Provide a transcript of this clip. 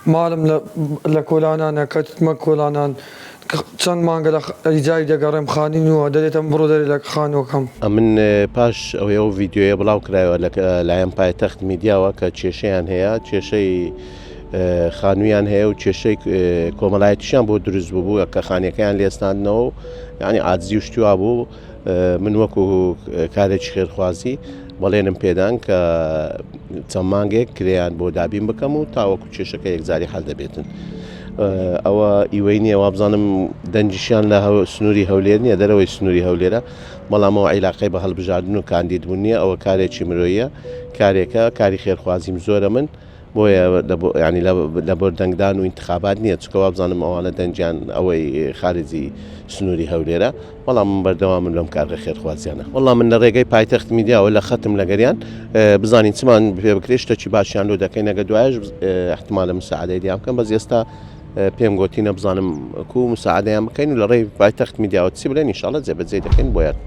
مالم لە کۆلانانە کەتمە کۆلانان چەند مانگە لە ئیجای دەگەڕێم خانینەوە دەدێتم بڕۆ دەرێ لە خانۆکەم. من پاش ئەوەیە و ڤیددیۆیە بڵاو کرایەوە لایەن پایتەخت میدیاوە کە کێشەیان هەیە کێشەی خانوویان هەیە و کێشەی کۆمەڵایەتیشیان بۆ دروست بوو کە خانەکەیان لێستاندنەوە ینی ئاجزی و شتوا بوو. من وەکو کارێکی خێرخوازی بەڵێنم پێدان کە چەند مانگێک کرێیان بۆ دابین بکەم و تاوەکو کێشەکە یەکجاری حەل دەبێتن. ئەوە ئیوەی نییە وا بزانم دەنجیشیان لە سنووری هەولێر نییە دەرەوەی سنووری هەولێرە بەڵامەوە عیلاقەی بە هەڵبژاردن و کاندیدبوون نییە ئەوە کارێکی مرۆیە کارێکە کاری خێرخوازیم زۆرە من بۆیە ینی لە بەردەنگدان و انتخابات نییە چکەوا بزانم ئەوانە دەنجیان ئەوەی خارجی سنووری هەولێرە بەڵام من بەردەوام لەم کارە خێرخوازیانە وەڵام من لە ڕێگەی پایتەخت میدیاوە لە خەتم لەگەریان بزانین چمان پێ بکرێت شتێکی باشیان لۆ دەکەین نەگە دوایش احتمالە مساعدەی دیام بکەم بەس ئێستا پێم گوتینە بزانم کو مساعدەیان بکەین و لە ڕێی پایتەخت میدیاوە چی بڵێن ئینشاڵڵا جێبەجێ دەکەین بۆیان.